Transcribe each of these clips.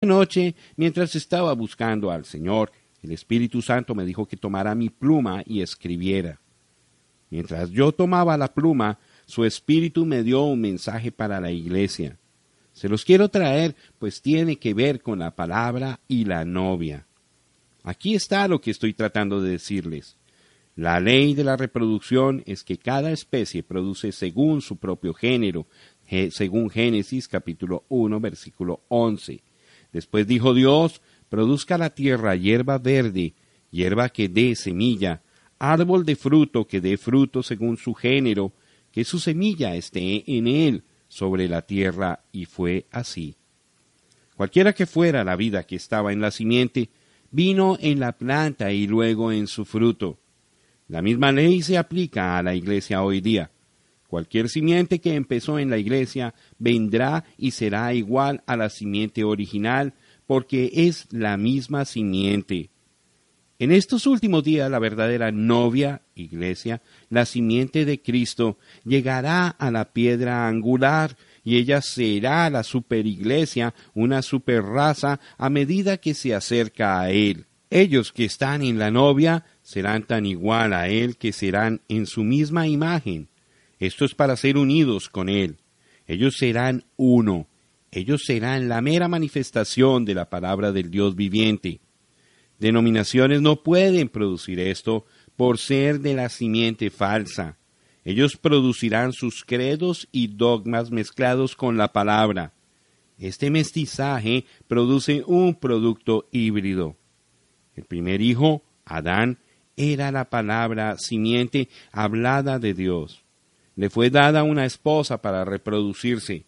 Noche, mientras estaba buscando al Señor, el Espíritu Santo me dijo que tomara mi pluma y escribiera. Mientras yo tomaba la pluma, su Espíritu me dio un mensaje para la iglesia. Se los quiero traer, pues tiene que ver con la palabra y la novia. Aquí está lo que estoy tratando de decirles. La ley de la reproducción es que cada especie produce según su propio género, según Génesis capítulo 1, versículo 11. Después dijo Dios, produzca la tierra hierba verde, hierba que dé semilla, árbol de fruto que dé fruto según su género, que su semilla esté en él, sobre la tierra, y fue así. Cualquiera que fuera la vida que estaba en la simiente, vino en la planta y luego en su fruto. La misma ley se aplica a la iglesia hoy día. Cualquier simiente que empezó en la iglesia vendrá y será igual a la simiente original, porque es la misma simiente. En estos últimos días, la verdadera novia, iglesia, la simiente de Cristo, llegará a la piedra angular, y ella será la superiglesia, una superraza, a medida que se acerca a Él. Ellos que están en la novia serán tan igual a Él que serán en su misma imagen. Esto es para ser unidos con Él. Ellos serán uno. Ellos serán la mera manifestación de la palabra del Dios viviente. Denominaciones no pueden producir esto por ser de la simiente falsa. Ellos producirán sus credos y dogmas mezclados con la palabra. Este mestizaje produce un producto híbrido. El primer hijo, Adán, era la palabra simiente hablada de Dios. Le fue dada una esposa para reproducirse.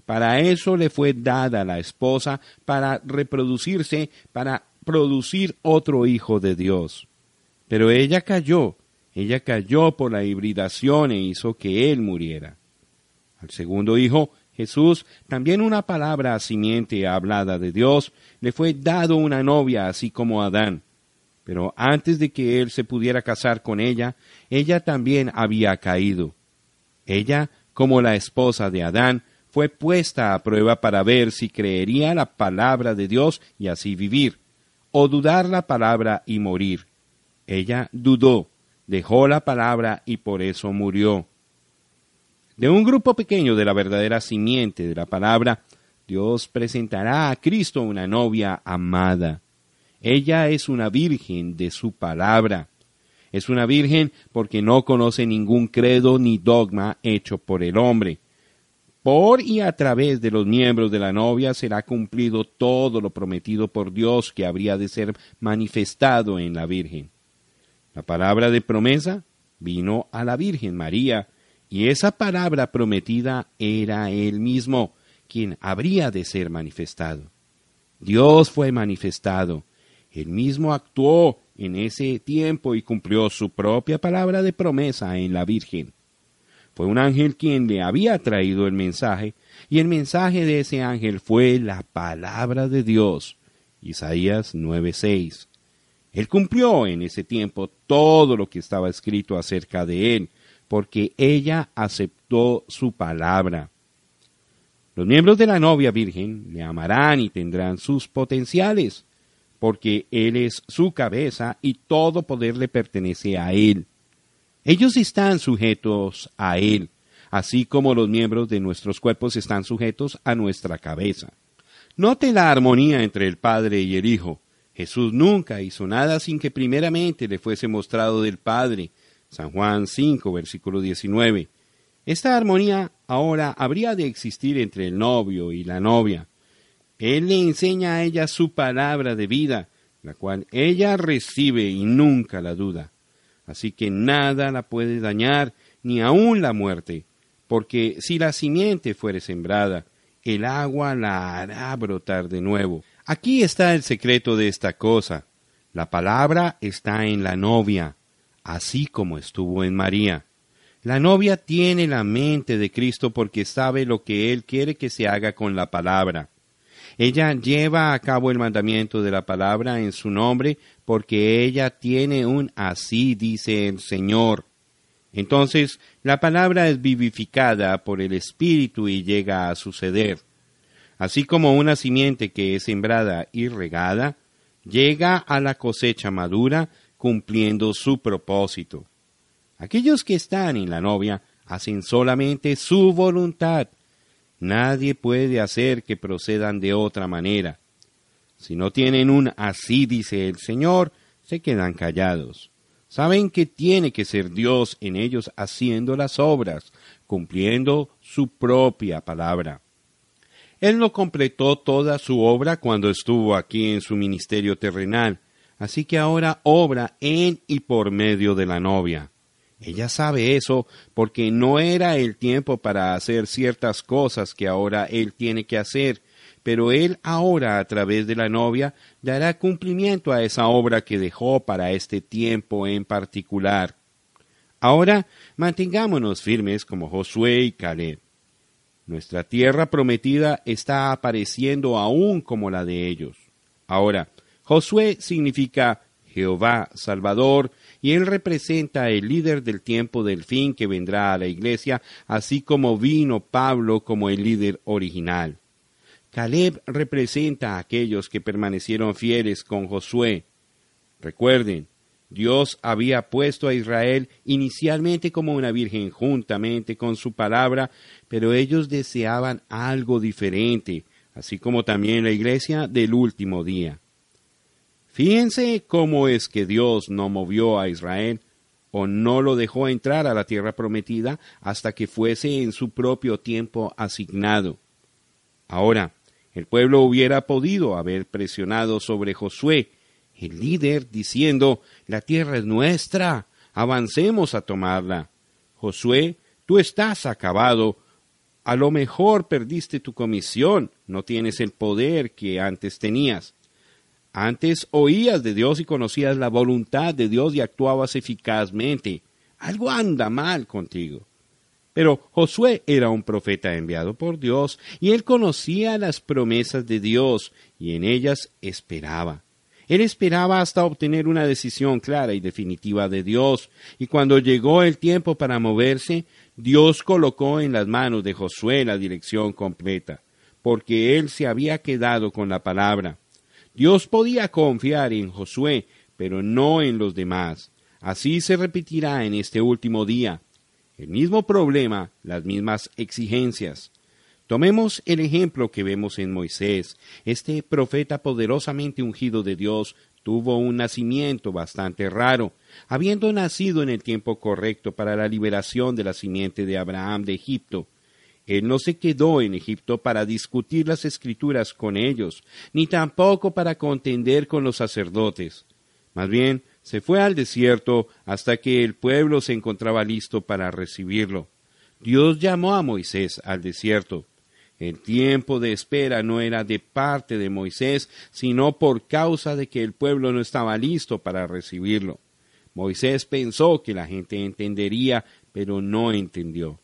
Para eso le fue dada la esposa para reproducirse, para producir otro hijo de Dios. Pero ella cayó por la hibridación e hizo que él muriera. Al segundo hijo, Jesús, también una palabra simiente hablada de Dios, le fue dado una novia así como Adán. Pero antes de que él se pudiera casar con ella también había caído. Ella, como la esposa de Adán, fue puesta a prueba para ver si creería la palabra de Dios y así vivir, o dudar la palabra y morir. Ella dudó, dejó la palabra y por eso murió. De un grupo pequeño de la verdadera simiente de la palabra, Dios presentará a Cristo una novia amada. Ella es una virgen de su palabra. Es una virgen porque no conoce ningún credo ni dogma hecho por el hombre. Por y a través de los miembros de la novia será cumplido todo lo prometido por Dios que habría de ser manifestado en la Virgen. La palabra de promesa vino a la Virgen María, y esa palabra prometida era Él mismo, quien habría de ser manifestado. Dios fue manifestado. Él mismo actuó en ese tiempo y cumplió su propia palabra de promesa en la Virgen. Fue un ángel quien le había traído el mensaje, y el mensaje de ese ángel fue la palabra de Dios. Isaías 9:6. Él cumplió en ese tiempo todo lo que estaba escrito acerca de él, porque ella aceptó su palabra. Los miembros de la novia virgen le amarán y tendrán sus potenciales, porque Él es su cabeza y todo poder le pertenece a Él. Ellos están sujetos a Él, así como los miembros de nuestros cuerpos están sujetos a nuestra cabeza. Note la armonía entre el Padre y el Hijo. Jesús nunca hizo nada sin que primeramente le fuese mostrado del Padre. San Juan 5, versículo 19. Esta armonía ahora habría de existir entre el novio y la novia. Él le enseña a ella su palabra de vida, la cual ella recibe y nunca la duda. Así que nada la puede dañar, ni aun la muerte, porque si la simiente fuere sembrada, el agua la hará brotar de nuevo. Aquí está el secreto de esta cosa. La palabra está en la novia, así como estuvo en María. La novia tiene la mente de Cristo porque sabe lo que Él quiere que se haga con la palabra. Ella lleva a cabo el mandamiento de la palabra en su nombre porque ella tiene un así dice el Señor. Entonces, la palabra es vivificada por el Espíritu y llega a suceder. Así como una simiente que es sembrada y regada, llega a la cosecha madura cumpliendo su propósito. Aquellos que están en la novia hacen solamente su voluntad. Nadie puede hacer que procedan de otra manera. Si no tienen un así dice el Señor, se quedan callados. Saben que tiene que ser Dios en ellos haciendo las obras, cumpliendo su propia palabra. Él no completó toda su obra cuando estuvo aquí en su ministerio terrenal, así que ahora obra en y por medio de la novia. Ella sabe eso porque no era el tiempo para hacer ciertas cosas que ahora él tiene que hacer, pero él ahora a través de la novia dará cumplimiento a esa obra que dejó para este tiempo en particular. Ahora mantengámonos firmes como Josué y Caleb. Nuestra tierra prometida está apareciendo aún como la de ellos. Ahora, Josué significa Jehová Salvador, y él representa el líder del tiempo del fin que vendrá a la iglesia, así como vino Pablo como el líder original. Caleb representa a aquellos que permanecieron fieles con Josué. Recuerden, Dios había puesto a Israel inicialmente como una virgen juntamente con su palabra, pero ellos deseaban algo diferente, así como también la iglesia del último día. Fíjense cómo es que Dios no movió a Israel o no lo dejó entrar a la tierra prometida hasta que fuese en su propio tiempo asignado. Ahora, el pueblo hubiera podido haber presionado sobre Josué, el líder, diciendo, la tierra es nuestra, avancemos a tomarla. Josué, tú estás acabado, a lo mejor perdiste tu comisión, no tienes el poder que antes tenías. Antes oías de Dios y conocías la voluntad de Dios y actuabas eficazmente. Algo anda mal contigo. Pero Josué era un profeta enviado por Dios y él conocía las promesas de Dios y en ellas esperaba. Él esperaba hasta obtener una decisión clara y definitiva de Dios, y cuando llegó el tiempo para moverse, Dios colocó en las manos de Josué la dirección completa, porque él se había quedado con la palabra. Dios podía confiar en Josué, pero no en los demás. Así se repetirá en este último día. El mismo problema, las mismas exigencias. Tomemos el ejemplo que vemos en Moisés. Este profeta poderosamente ungido de Dios tuvo un nacimiento bastante raro, habiendo nacido en el tiempo correcto para la liberación de la simiente de Abraham de Egipto. Él no se quedó en Egipto para discutir las escrituras con ellos, ni tampoco para contender con los sacerdotes. Más bien, se fue al desierto hasta que el pueblo se encontraba listo para recibirlo. Dios llamó a Moisés al desierto. El tiempo de espera no era de parte de Moisés, sino por causa de que el pueblo no estaba listo para recibirlo. Moisés pensó que la gente entendería, pero no entendió.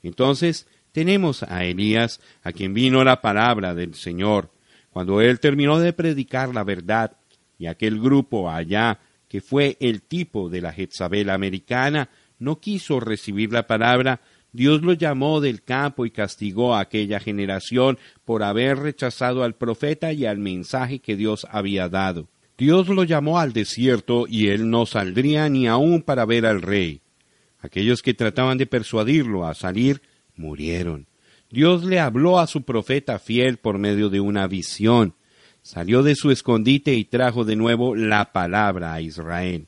Entonces, tenemos a Elías, a quien vino la palabra del Señor. Cuando él terminó de predicar la verdad, y aquel grupo allá, que fue el tipo de la Jezabel americana, no quiso recibir la palabra, Dios lo llamó del campo y castigó a aquella generación por haber rechazado al profeta y al mensaje que Dios había dado. Dios lo llamó al desierto y él no saldría ni aún para ver al rey. Aquellos que trataban de persuadirlo a salir, murieron. Dios le habló a su profeta fiel por medio de una visión. Salió de su escondite y trajo de nuevo la palabra a Israel.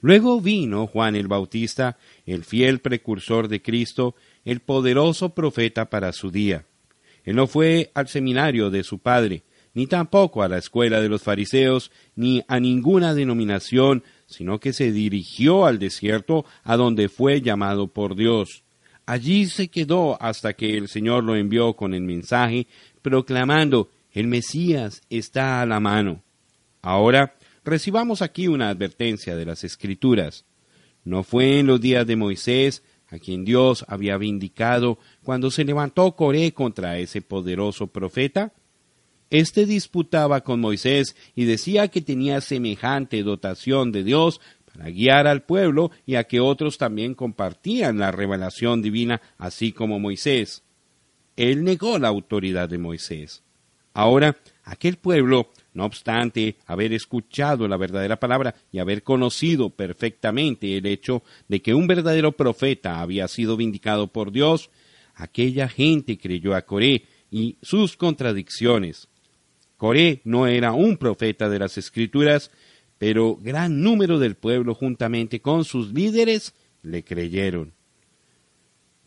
Luego vino Juan el Bautista, el fiel precursor de Cristo, el poderoso profeta para su día. Él no fue al seminario de su padre, ni tampoco a la escuela de los fariseos, ni a ninguna denominación, sino que se dirigió al desierto a donde fue llamado por Dios. Allí se quedó hasta que el Señor lo envió con el mensaje, proclamando, el Mesías está a la mano. Ahora, recibamos aquí una advertencia de las Escrituras. ¿No fue en los días de Moisés, a quien Dios había vindicado, cuando se levantó Coré contra ese poderoso profeta? Este disputaba con Moisés y decía que tenía semejante dotación de Dios para guiar al pueblo y a que otros también compartían la revelación divina, así como Moisés. Él negó la autoridad de Moisés. Ahora, aquel pueblo, no obstante haber escuchado la verdadera palabra y haber conocido perfectamente el hecho de que un verdadero profeta había sido vindicado por Dios, aquella gente creyó a Coré y sus contradicciones. Coré no era un profeta de las Escrituras, pero gran número del pueblo juntamente con sus líderes le creyeron.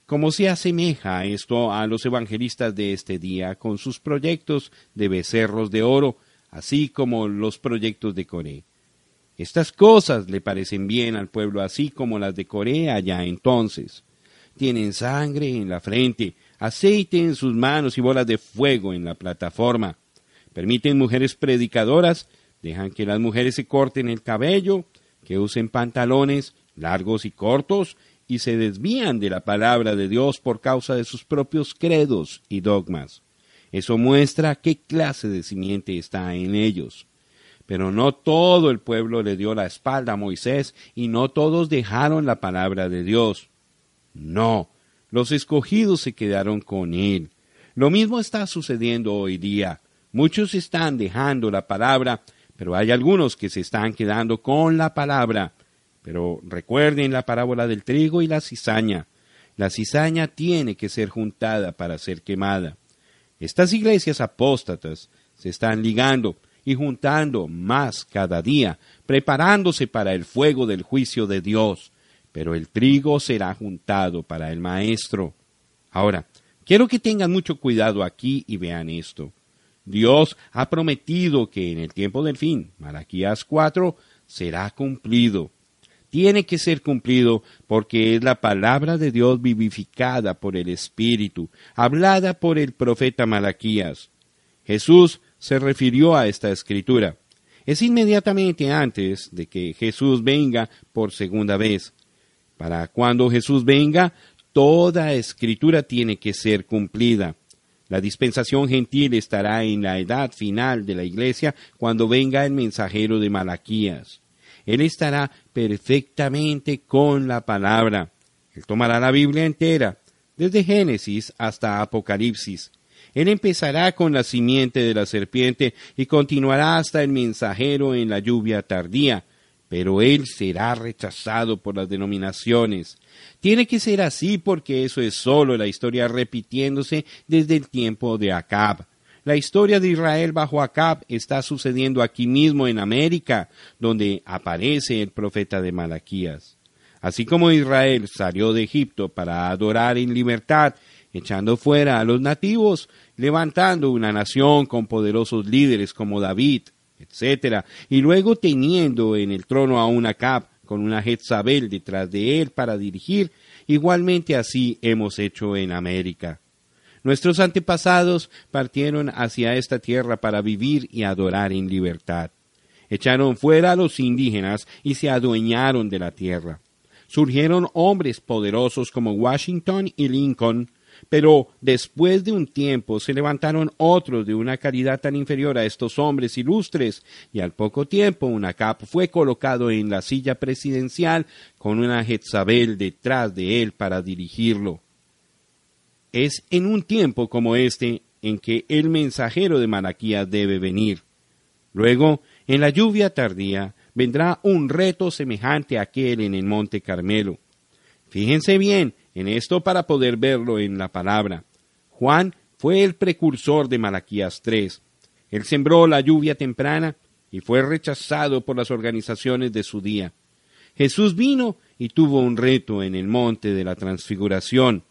Como se asemeja esto a los evangelistas de este día con sus proyectos de becerros de oro, así como los proyectos de Coré. Estas cosas le parecen bien al pueblo así como las de Coré allá entonces. Tienen sangre en la frente, aceite en sus manos y bolas de fuego en la plataforma. Permiten mujeres predicadoras, dejan que las mujeres se corten el cabello, que usen pantalones largos y cortos, y se desvían de la palabra de Dios por causa de sus propios credos y dogmas. Eso muestra qué clase de simiente está en ellos. Pero no todo el pueblo le dio la espalda a Moisés y no todos dejaron la palabra de Dios. No, los escogidos se quedaron con él. Lo mismo está sucediendo hoy día. Muchos están dejando la palabra, pero hay algunos que se están quedando con la palabra. Pero recuerden la parábola del trigo y la cizaña. La cizaña tiene que ser juntada para ser quemada. Estas iglesias apóstatas se están ligando y juntando más cada día, preparándose para el fuego del juicio de Dios. Pero el trigo será juntado para el maestro. Ahora, quiero que tengan mucho cuidado aquí y vean esto. Dios ha prometido que en el tiempo del fin, Malaquías 4, será cumplido. Tiene que ser cumplido porque es la palabra de Dios vivificada por el Espíritu, hablada por el profeta Malaquías. Jesús se refirió a esta escritura. Es inmediatamente antes de que Jesús venga por segunda vez. Para cuando Jesús venga, toda escritura tiene que ser cumplida. La dispensación gentil estará en la edad final de la iglesia cuando venga el mensajero de Malaquías. Él estará perfectamente con la palabra. Él tomará la Biblia entera, desde Génesis hasta Apocalipsis. Él empezará con la simiente de la serpiente y continuará hasta el mensajero en la lluvia tardía, pero él será rechazado por las denominaciones. Tiene que ser así porque eso es solo la historia repitiéndose desde el tiempo de Acab. La historia de Israel bajo Acab está sucediendo aquí mismo en América, donde aparece el profeta de Malaquías. Así como Israel salió de Egipto para adorar en libertad, echando fuera a los nativos, levantando una nación con poderosos líderes como David, etc., y luego teniendo en el trono a un Acab con una Jezabel detrás de él para dirigir, igualmente así hemos hecho en América. Nuestros antepasados partieron hacia esta tierra para vivir y adorar en libertad. Echaron fuera a los indígenas y se adueñaron de la tierra. Surgieron hombres poderosos como Washington y Lincoln, pero después de un tiempo se levantaron otros de una calidad tan inferior a estos hombres ilustres, y al poco tiempo un Acab fue colocado en la silla presidencial con una Jezabel detrás de él para dirigirlo. Es en un tiempo como este en que el mensajero de Malaquías debe venir. Luego, en la lluvia tardía, vendrá un reto semejante a aquel en el Monte Carmelo. Fíjense bien en esto para poder verlo en la palabra. Juan fue el precursor de Malaquías 3. Él sembró la lluvia temprana y fue rechazado por las organizaciones de su día. Jesús vino y tuvo un reto en el monte de la Transfiguración.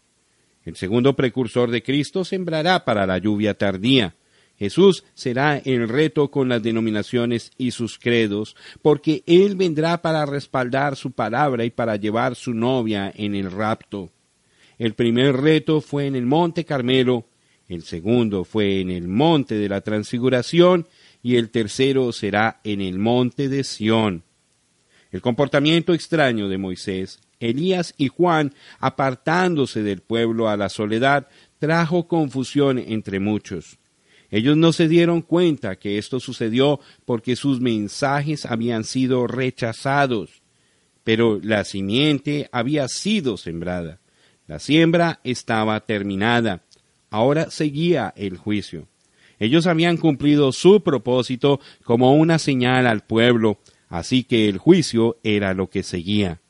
El segundo precursor de Cristo sembrará para la lluvia tardía. Jesús será el reto con las denominaciones y sus credos, porque Él vendrá para respaldar su palabra y para llevar su novia en el rapto. El primer reto fue en el Monte Carmelo, el segundo fue en el Monte de la Transfiguración y el tercero será en el Monte de Sión. El comportamiento extraño de Moisés, Elías y Juan, apartándose del pueblo a la soledad, trajo confusión entre muchos. Ellos no se dieron cuenta que esto sucedió porque sus mensajes habían sido rechazados, pero la simiente había sido sembrada. La siembra estaba terminada. Ahora seguía el juicio. Ellos habían cumplido su propósito como una señal al pueblo, así que el juicio era lo que seguía.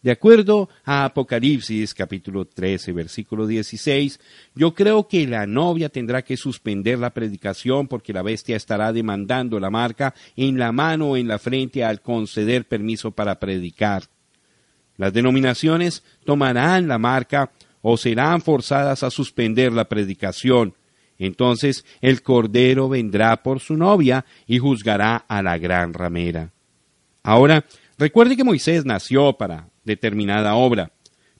De acuerdo a Apocalipsis capítulo 13, versículo 16, yo creo que la novia tendrá que suspender la predicación porque la bestia estará demandando la marca en la mano o en la frente al conceder permiso para predicar. Las denominaciones tomarán la marca o serán forzadas a suspender la predicación. Entonces el Cordero vendrá por su novia y juzgará a la gran ramera. Ahora, recuerde que Moisés nació para determinada obra,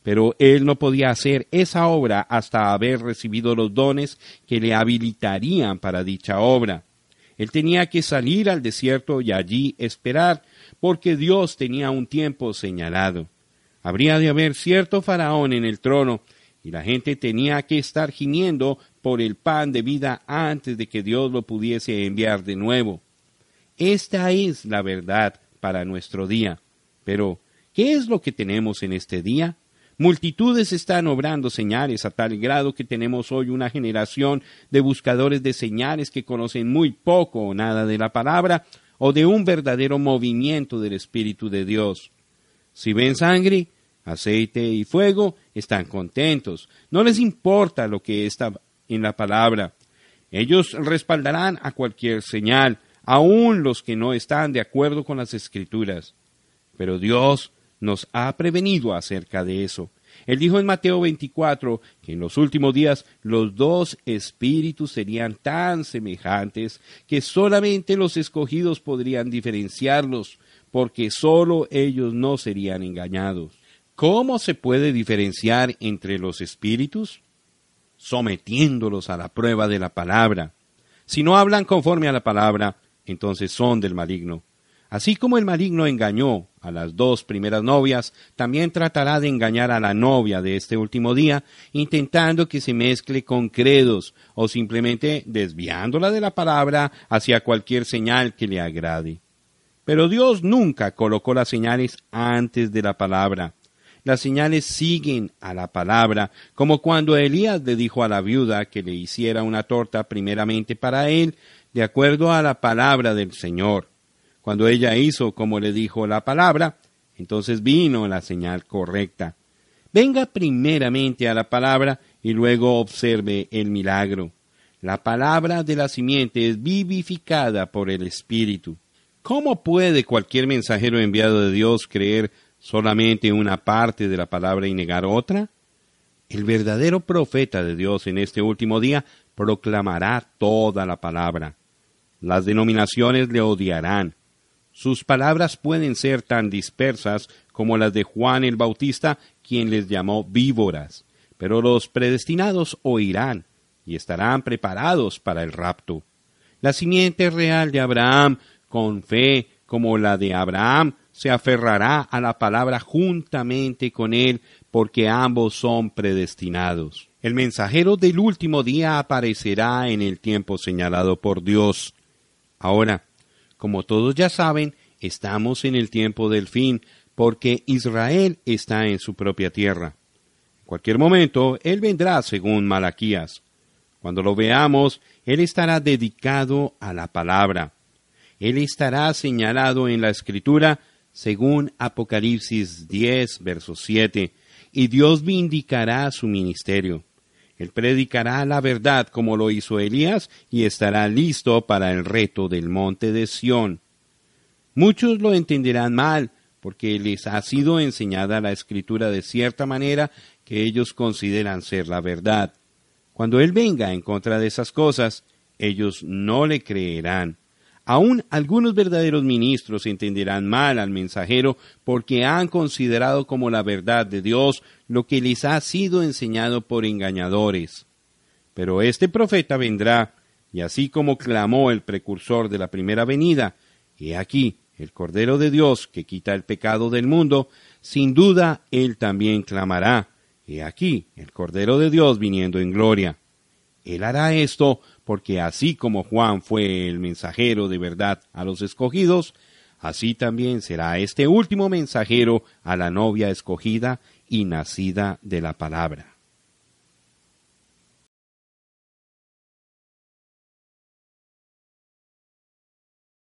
pero él no podía hacer esa obra hasta haber recibido los dones que le habilitarían para dicha obra. Él tenía que salir al desierto y allí esperar, porque Dios tenía un tiempo señalado. Habría de haber cierto faraón en el trono, y la gente tenía que estar gimiendo por el pan de vida antes de que Dios lo pudiese enviar de nuevo. Esta es la verdad para nuestro día. Pero, ¿qué es lo que tenemos en este día? Multitudes están obrando señales a tal grado que tenemos hoy una generación de buscadores de señales que conocen muy poco o nada de la palabra o de un verdadero movimiento del Espíritu de Dios. Si ven sangre, aceite y fuego, están contentos. No les importa lo que está en la palabra. Ellos respaldarán a cualquier señal, aun los que no están de acuerdo con las Escrituras. Pero Dios nos ha prevenido acerca de eso. Él dijo en Mateo 24 que en los últimos días los dos espíritus serían tan semejantes que solamente los escogidos podrían diferenciarlos, porque sólo ellos no serían engañados. ¿Cómo se puede diferenciar entre los espíritus? Sometiéndolos a la prueba de la palabra. Si no hablan conforme a la palabra, entonces son del maligno. Así como el maligno engañó a las dos primeras novias, también tratará de engañar a la novia de este último día, intentando que se mezcle con credos o simplemente desviándola de la palabra hacia cualquier señal que le agrade. Pero Dios nunca colocó las señales antes de la palabra. Las señales siguen a la palabra, como cuando Elías le dijo a la viuda que le hiciera una torta primeramente para él, de acuerdo a la palabra del Señor. Cuando ella hizo como le dijo la palabra, entonces vino la señal correcta. Venga primeramente a la palabra y luego observe el milagro. La palabra de la simiente es vivificada por el Espíritu. ¿Cómo puede cualquier mensajero enviado de Dios creer solamente una parte de la palabra y negar otra? El verdadero profeta de Dios en este último día proclamará toda la palabra. Las denominaciones le odiarán. Sus palabras pueden ser tan dispersas como las de Juan el Bautista, quien les llamó víboras, pero los predestinados oirán y estarán preparados para el rapto. La simiente real de Abraham, con fe como la de Abraham, se aferrará a la palabra juntamente con él, porque ambos son predestinados. El mensajero del último día aparecerá en el tiempo señalado por Dios. Ahora, como todos ya saben, estamos en el tiempo del fin, porque Israel está en su propia tierra. En cualquier momento, Él vendrá según Malaquías. Cuando lo veamos, Él estará dedicado a la palabra. Él estará señalado en la Escritura según Apocalipsis 10, verso 7, y Dios vindicará su ministerio. Él predicará la verdad como lo hizo Elías y estará listo para el reto del monte de Sión. Muchos lo entenderán mal porque les ha sido enseñada la Escritura de cierta manera que ellos consideran ser la verdad. Cuando Él venga en contra de esas cosas, ellos no le creerán. Aún algunos verdaderos ministros entenderán mal al mensajero porque han considerado como la verdad de Dios lo que les ha sido enseñado por engañadores. Pero este profeta vendrá, y así como clamó el precursor de la primera venida, he aquí el Cordero de Dios que quita el pecado del mundo, sin duda él también clamará, he aquí el Cordero de Dios viniendo en gloria. Él hará esto porque así como Juan fue el mensajero de verdad a los escogidos, así también será este último mensajero a la novia escogida y nacida de la palabra.